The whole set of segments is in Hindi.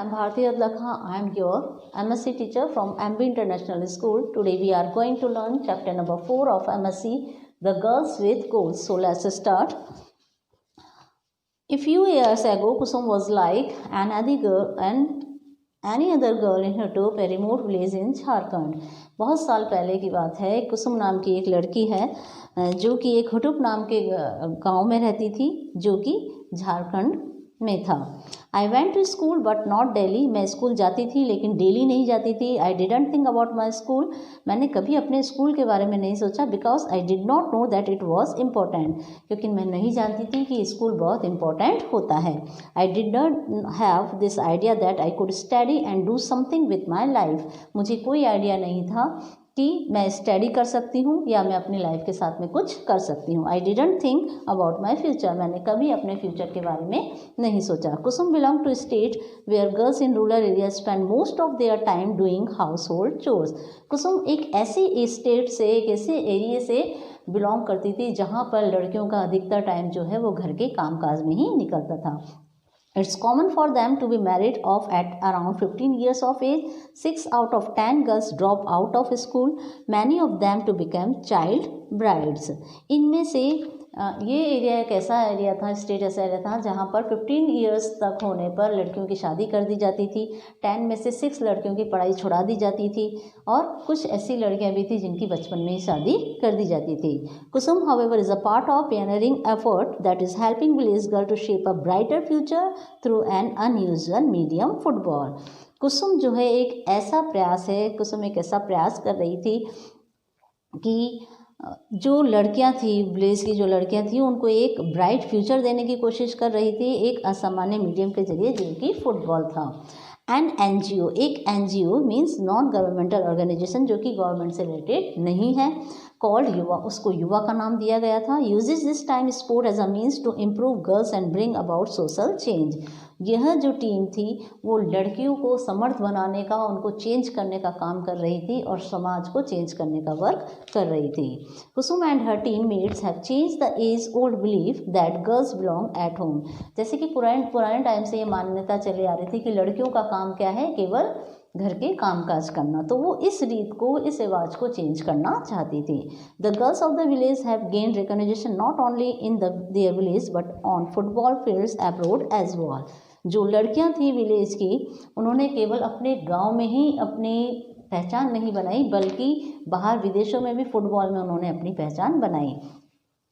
am Bharti Adlakha. I am your MSc teacher from MB International School. Today we are going to learn chapter number 4 of MSc, The Girls with Goals. So let's start. A few years ago, Kusum was like any other girl in her top a remote village in Jharkhand. बहुत साल पहले की बात है. कुसुम नाम की एक लड़की है जो कि एक हुटुप नाम के गांव में रहती थी जो कि झारखंड में था. I went to school but not daily. मैं स्कूल जाती थी लेकिन डेली नहीं जाती थी. I didn't think about my school. मैंने कभी अपने स्कूल के बारे में नहीं सोचा. Because I did not know that it was important. क्योंकि मैं नहीं जानती थी कि स्कूल बहुत इम्पोर्टेंट होता है. आई did not have this idea that I could study and do something with my life. मुझे कोई आइडिया नहीं था कि मैं स्टडी कर सकती हूँ या मैं अपनी लाइफ के साथ में कुछ कर सकती हूँ. I didn't think about my future. मैंने कभी अपने फ्यूचर के बारे में नहीं सोचा. Kusum belong to state where girls in rural area spend most of their time doing household chores. Kusum एक ऐसी स्टेट से, एक ऐसे एरिया से बिलोंग करती थी जहाँ पर लड़कियों का अधिकतर टाइम जो है वो घर के कामकाज में ही निकलता था. It's common for them to be married off at around 15 years of age. 6 out of 10 girls drop out of school, many of them to become child brides. इनमें से ये एरिया एक ऐसा एरिया था, स्टेट ऐसा एरिया था जहाँ पर 15 इयर्स तक होने पर लड़कियों की शादी कर दी जाती थी. 10 में से 6 लड़कियों की पढ़ाई छुड़ा दी जाती थी और कुछ ऐसी लड़कियाँ भी थी जिनकी बचपन में ही शादी कर दी जाती थी. कुसुम however is a part of pioneering effort that is helping village girl to shape a brighter future through an unusual medium, football. कुसुम जो है एक ऐसा प्रयास है, कुसुम एक ऐसा प्रयास कर रही थी कि जो लड़कियां थी, विलेज की जो लड़कियां थी, उनको एक ब्राइट फ्यूचर देने की कोशिश कर रही थी एक असामान्य मीडियम के जरिए जो कि फुटबॉल था. एन एनजीओ, एक NGO means non governmental organisation जो कि गवर्नमेंट से रिलेटेड नहीं है, कॉल्ड युवा, उसको युवा का नाम दिया गया था. Uses this time sport as a means to improve girls and bring about social change. यह जो टीम थी वो लड़कियों को समर्थ बनाने का, उनको चेंज करने का काम कर रही थी और समाज को चेंज करने का वर्क कर रही थी. Kusum and her teammates have change the age old belief that girls belong at home. जैसे कि पुराने टाइम से ये मान्यता चली आ रही थी कि लड़कियों का काम क्या है, केवल घर के कामकाज करना. तो वो इस रीत को, इस रिवाज को चेंज करना चाहती थी. The girls of the village have gain recognition not only in their village but on football fields abroad as well. जो लड़कियां थी विलेज की, उन्होंने केवल अपने गांव में ही अपनी पहचान नहीं बनाई बल्कि बाहर विदेशों में भी फुटबॉल में उन्होंने अपनी पहचान बनाई.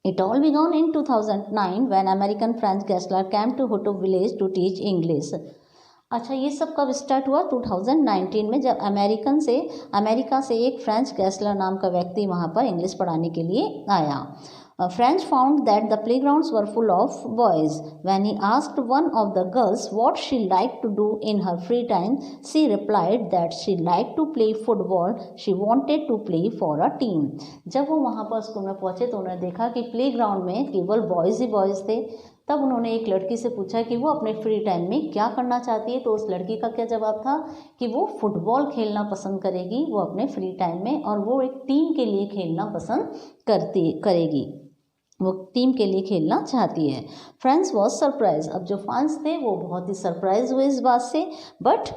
It all began in 2009 when American Franz Kessler came to Hutub village to teach English. अच्छा, ये सब कब स्टार्ट हुआ? 2019 में, जब अमेरिका से एक फ्रेंच कैसलर नाम का व्यक्ति वहाँ पर इंग्लिश पढ़ाने के लिए आया. French found that the playgrounds were full of boys. When he asked one of the girls what she liked to do in her free time, she replied that she liked to play football. She wanted to play for a team. जब वो वहाँ पर स्कूल में पहुँचे तो उन्होंने देखा कि प्लेग्राउंड में केवल बॉयज़ ही बॉयज़ थे. तब उन्होंने एक लड़की से पूछा कि वो अपने फ्री टाइम में क्या करना चाहती है. तो उस लड़की का क्या जवाब था कि वो फुटबॉल खेलना पसंद करेगी वो अपने फ्री टाइम में, और वो एक टीम के लिए खेलना पसंद करेगी, वो टीम के लिए खेलना चाहती है. France was surprise. अब जो फ्रांस थे वो बहुत ही सरप्राइज हुए इस बात से. But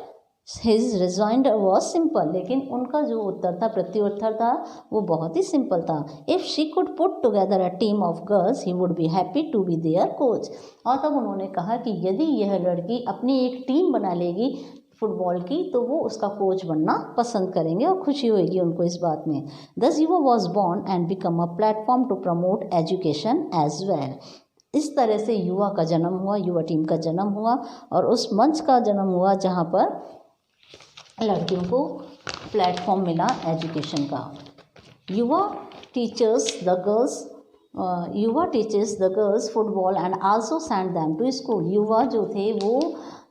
his rejoinder was simple. लेकिन उनका जो उत्तर था, प्रत्युत्तर था, वो बहुत ही सिंपल था. If she could put together a team of girls he would be happy to be their coach. और तब उन्होंने कहा कि यदि यह लड़की अपनी एक टीम बना लेगी फुटबॉल की तो वो उसका कोच बनना पसंद करेंगे और खुशी होगी उनको इस बात में. Thus Yuwa was born and become a platform to promote education as well. इस तरह से युवा का जन्म हुआ, युवा टीम का जन्म हुआ और उस मंच का जन्म हुआ जहाँ पर लड़कियों को प्लेटफॉर्म मिला एजुकेशन का. Yuwa teachers the girls football and also send them to school. Yuwa जो थे वो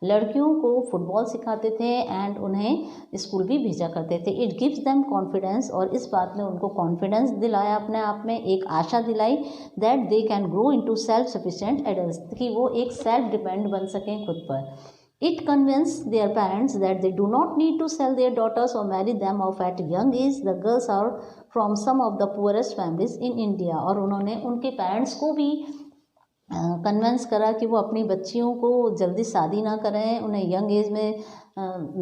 लड़कियों को फुटबॉल सिखाते थे एंड उन्हें स्कूल भी भेजा करते थे. It gives them confidence. और इस बात ने उनको कॉन्फिडेंस दिलाया, अपने आप में एक आशा दिलाई that they can grow into self sufficient adults, कि वो एक सेल्फ डिपेंड बन सकें खुद पर. It convinced their parents that they do not need to sell their daughters or marry them off at young age. The girls are from some of the poorest families in India. और उन्होंने उनके पेरेंट्स को भी कन्वेंस करा कि वो अपनी बच्चियों को जल्दी शादी ना करें, उन्हें यंग एज में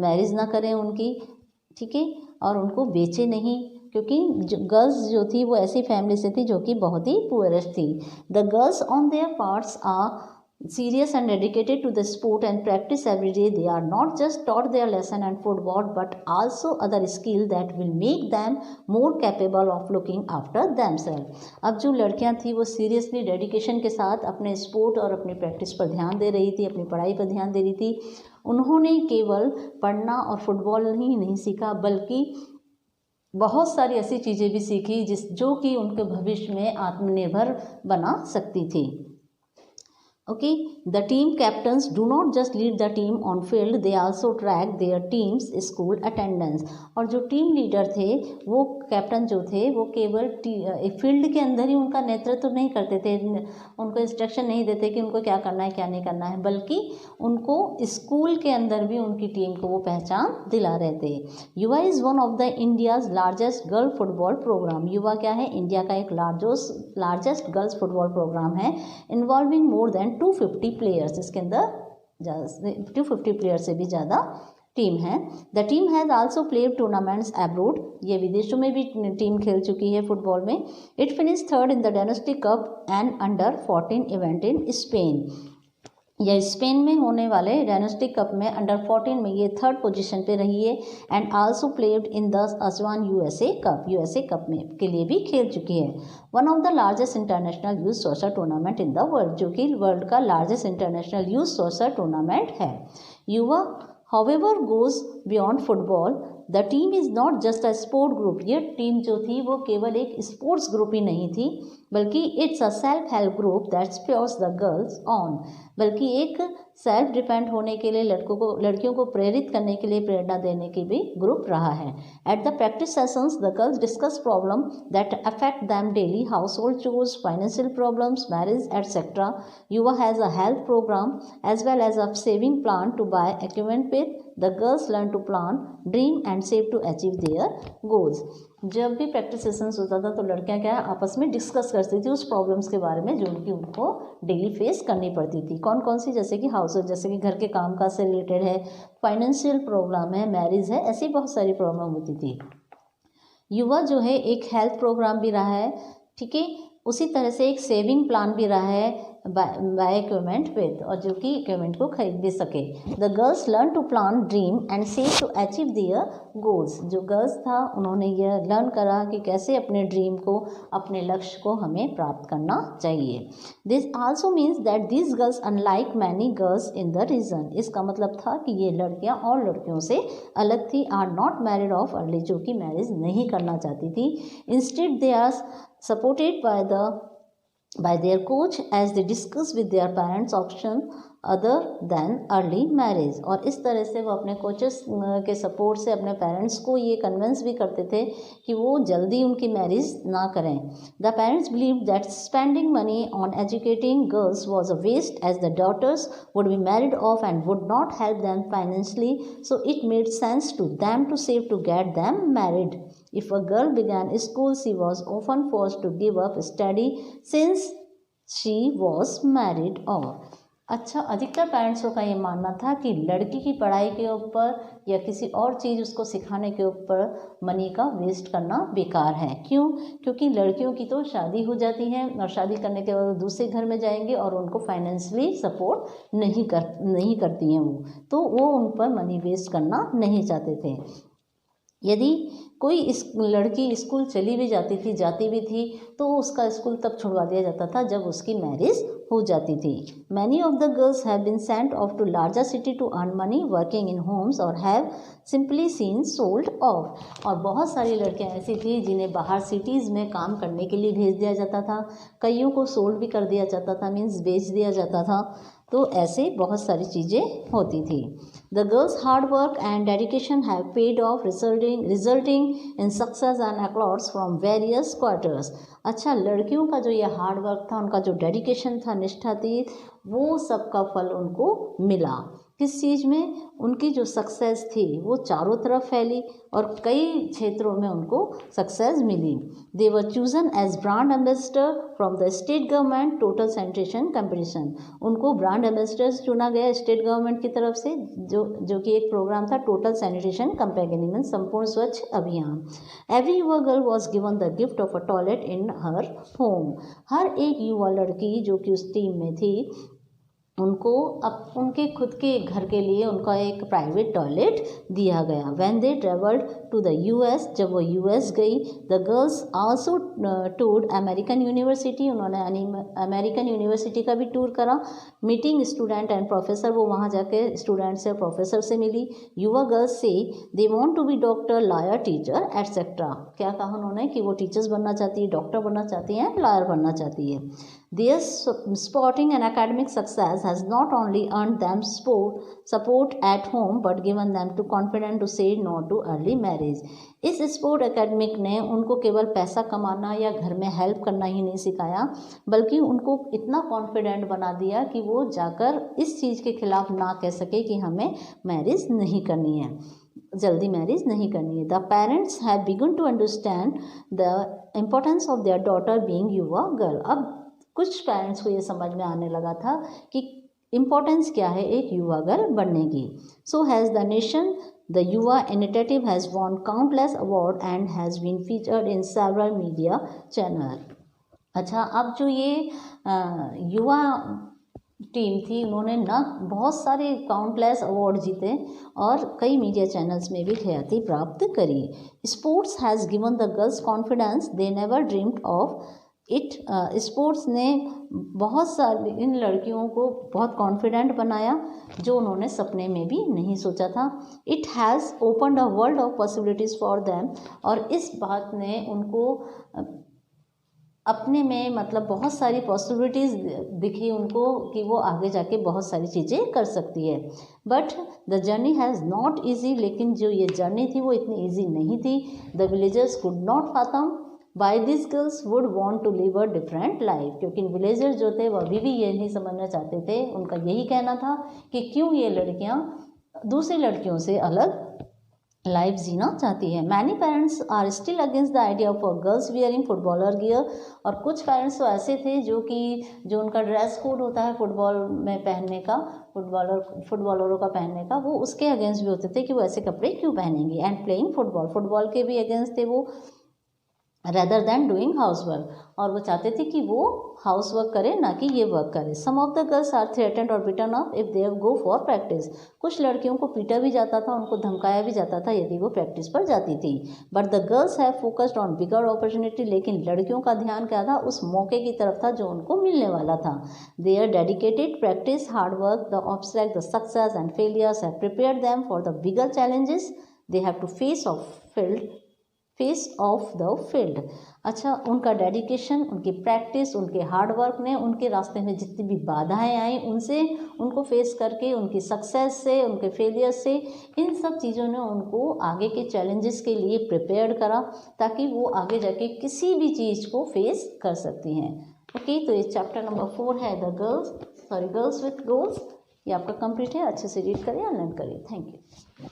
मैरिज ना करें उनकी, ठीक है, और उनको बेचे नहीं, क्योंकि गर्ल्स जो थी वो ऐसी फैमिली से थी जो कि बहुत ही पुअरेस्ट थी। The girls on their parts are serious and dedicated to the sport and practice every day. They are not just taught their lesson and football but also other skill that will make them more capable of looking after themselves. अब जो लड़कियां थी वो सीरियसली डेडिकेशन के साथ अपने स्पोर्ट और अपनी प्रैक्टिस पर ध्यान दे रही थी, अपनी पढ़ाई पर ध्यान दे रही थी। उन्होंने केवल पढ़ना और फुटबॉल ही नहीं सीखा बल्कि बहुत सारी ऐसी चीज़ें भी सीखी जो कि उनके भविष्य में आत्मनिर्भर बना सकती थी। Okay, the team captains do not just lead the team on field, they also track their team's school attendance. और जो टीम लीडर थे वो कैप्टन जो थे वो केवल फील्ड के अंदर ही उनका नेतृत्व नहीं करते थे, उनको इंस्ट्रक्शन नहीं देते कि उनको क्या करना है क्या नहीं करना है, बल्कि उनको स्कूल के अंदर भी उनकी टीम को वो पहचान दिला रहे थे। Yuwa is one of the India's largest girl football programme. Yuwa क्या है? इंडिया का एक लार्जेस्ट गर्ल्स फुटबॉल प्रोग्राम है, इन्वॉल्विंग मोर देन 250 प्लेयर्स। इसके अंदर 250 प्लेयर से भी ज़्यादा टीम है। The team has also played tournaments abroad. ये विदेशों में भी टीम खेल चुकी है फुटबॉल में। It finish third in the dynasty cup and under 14 event in Spain. यह स्पेन में होने वाले डायनेस्टी कप में अंडर 14 में ये थर्ड पोजीशन पे रही है। And also played in the अजवान यूएसए कप में के लिए भी खेल चुकी है। One of the largest international youth soccer tournament in the world, जो कि वर्ल्ड का largest international youth soccer tournament है। Yuwa however goes beyond football, the team is not just a sport group. ये टीम जो थी वो केवल एक स्पोर्ट्स ग्रुप ही नहीं थी, बल्कि it's a self help group that spares the girls on, बल्कि एक सेल्फ डिपेंड होने के लिए लड़कियों को प्रेरित करने के लिए प्रेरणा देने की भी ग्रुप रहा है। At the practice sessions the girls discuss problem that affect them daily, household chores, financial problems, marriage etcetera. Yuwa has a health programme as well as a saving plan to buy equipment with the girls learn to plan, dream and save to achieve their goals. जब भी प्रैक्टिस सेशंस होता था तो लड़कियां क्या है आपस में डिस्कस करती थी उस प्रॉब्लम्स के बारे में जो कि उनको डेली फेस करनी पड़ती थी। कौन कौन सी? जैसे कि हाउस होल्ड, जैसे कि घर के कामकाज से रिलेटेड है, फाइनेंशियल प्रॉब्लम है, मैरिज है, ऐसी बहुत सारी प्रॉब्लम होती थी। युवा जो है एक हेल्थ प्रोग्राम भी रहा है, ठीक है, उसी तरह से एक सेविंग प्लान भी रहा है बाय इक्विपमेंट विद, और जो कि इक्विपमेंट को खरीद भी सके। The girls learn to plan, dream and save to achieve their goals. जो गर्ल्स था उन्होंने यह लर्न करा कि कैसे अपने ड्रीम को, अपने लक्ष्य को हमें प्राप्त करना चाहिए। This also means that these girls unlike many girls in the region. इसका मतलब था कि ये लड़कियां और लड़कियों से अलग थी। Are not married off early, जो कि मैरिज नहीं करना चाहती थी। Instead they are supported by their coach as they discuss with their parents option other than early marriage। और इस तरह से वो अपने कोचेस के सपोर्ट से अपने पेरेंट्स को ये कन्विंस भी करते थे कि वो जल्दी उनकी मैरिज ना करें। The parents believe that spending money on educating girls was a waste as the daughters would be married off and would not help them financially, so it made sense to them to save to get them married. If a girl began school, she was often forced to give up study since she was married off। अच्छा, अधिकतर पेरेंट्सों का ये मानना था कि लड़की की पढ़ाई के ऊपर या किसी और चीज़ उसको सिखाने के ऊपर मनी का वेस्ट करना बेकार है। क्यों? क्योंकि लड़कियों की तो शादी हो जाती है और शादी करने के बाद दूसरे घर में जाएंगे और उनको फाइनेंशियली सपोर्ट नहीं करती हैं वो, तो वो उन पर मनी वेस्ट करना नहीं चाहते थे। यदि कोई इस लड़की स्कूल चली भी जाती भी थी तो उसका स्कूल तब छुड़वा दिया जाता था जब उसकी मैरिज हो जाती थी। Many of the girls have been sent off to larger city to earn money working in homes और have simply seen sold off. और बहुत सारी लड़कियां ऐसी थी जिन्हें बाहर सिटीज़ में काम करने के लिए भेज दिया जाता था, कईयों को सोल्ड भी कर दिया जाता था, मीन्स बेच दिया जाता था। तो ऐसे बहुत सारी चीज़ें होती थी। The girls hard work and dedication have paid off resulting in success and applauds from various quarters. अच्छा, लड़कियों का जो ये हार्ड वर्क था, उनका जो डेडिकेशन था, निष्ठा थी, वो सबका फल उनको मिला। किस चीज़ में, उनकी जो सक्सेस थी वो चारों तरफ फैली और कई क्षेत्रों में उनको सक्सेस मिली। They were chosen as brand ambassador from the state government total sanitation competition. उनको ब्रांड एम्बेसडर्स चुना गया स्टेट गवर्नमेंट की तरफ से, जो कि एक प्रोग्राम था टोटल सैनिटेशन कंपेनियन, संपूर्ण स्वच्छ अभियान। Every Yuwa girl was given the gift of a toilet in her home. हर एक युवा लड़की जो कि उस टीम में थी उनको अब उनके खुद के घर के लिए उनका एक प्राइवेट टॉयलेट दिया गया। When they travelled to the US, जब वो यूएस गई, the girls also toured American University, उन्होंने अमेरिकन यूनिवर्सिटी का भी टूर करा। मीटिंग स्टूडेंट एंड प्रोफेसर, वो वहाँ जाके स्टूडेंट से प्रोफेसर से मिली। युवा गर्ल्स से they want to be doctor, lawyer, teacher etcetera. क्या कहा उन्होंने कि वो टीचर्स बनना चाहती है, डॉक्टर बनना चाहती हैं, लॉयर बनना चाहती है। Their sporting and academic success has not only earned them support at home but given them to confident to say no to early marriage. इस स्पोर्ट एकेडमिक ने उनको केवल पैसा कमाना या घर में हेल्प करना ही नहीं सिखाया, बल्कि उनको इतना कॉन्फिडेंट बना दिया कि वो जाकर इस चीज़ के खिलाफ ना कह सके कि हमें मैरिज नहीं करनी है, जल्दी मैरिज नहीं करनी है। The parents have begun to understand the importance of their daughter being Yuwa girl. अब कुछ पेरेंट्स को ये समझ में आने लगा था कि इम्पोर्टेंस क्या है एक युवा गर्ल बनने की। So has the nation, the Yuwa initiative has won countless award and has been featured in several media channel. अच्छा, अब जो ये युवा टीम थी उन्होंने ना बहुत सारे काउंटलेस अवार्ड जीते और कई मीडिया चैनल्स में भी ख्याति प्राप्त करी। Sports has given the girls confidence they never dreamed of it. Sports ने बहुत सारी इन लड़कियों को बहुत कॉन्फिडेंट बनाया जो उन्होंने सपने में भी नहीं सोचा था। It has opened a world of possibilities for them, और इस बात ने उनको अपने में मतलब बहुत सारी पॉसिबिलिटीज़ दिखी उनको कि वो आगे जाके बहुत सारी चीज़ें कर सकती है। But the journey has not easy, लेकिन जो ये जर्नी थी वो इतनी ईजी नहीं थी। The villagers could not fathom why this girls would want to live a different life, क्योंकि विलेजर्स जो थे वो अभी भी ये नहीं समझना चाहते थे, उनका यही कहना था कि क्यों ये लड़कियां दूसरी लड़कियों से अलग लाइफ जीना चाहती है। Many parents are still against the idea of girls wearing footballer gear, और कुछ पेरेंट्स तो ऐसे थे जो उनका ड्रेस कोड होता है फुटबॉल में पहनने का, फुटबॉलरों का पहनने का, वो उसके अगेंस्ट भी होते थे कि वो ऐसे कपड़े क्यों पहनेंगे। एंड प्लेइंग फुटबॉल के भी अगेंस्ट थे वो, rather than doing house work, और वो चाहते थे कि वो हाउस वर्क करे ना कि ये वर्क करे। Some of the girls are threatened और beaten up if they go for practice. कुछ लड़कियों को पीटा भी जाता था, उनको धमकाया भी जाता था यदि वो प्रैक्टिस पर जाती थी। But the girls have focused on bigger opportunity, लेकिन लड़कियों का ध्यान क्या था, उस मौके की तरफ था जो उनको मिलने वाला था। They are dedicated practice hard work the obstacle the success and failures have prepared them for the bigger challenges they have to face off the field. अच्छा, उनका डेडिकेशन, उनकी प्रैक्टिस, उनके हार्ड वर्क ने उनके रास्ते में जितनी भी बाधाएं आई उनको फेस करके, उनकी सक्सेस से, उनके फेलियर से, इन सब चीज़ों ने उनको आगे के चैलेंजेस के लिए प्रिपेयर्ड करा ताकि वो आगे जाके किसी भी चीज़ को फेस कर सकती हैं। ओके, तो ये चैप्टर नंबर 4 है द गर्ल्स विथ गोल्स, ये आपका कंप्लीट है। अच्छे से रीड करें, लर्न करें। Thank you.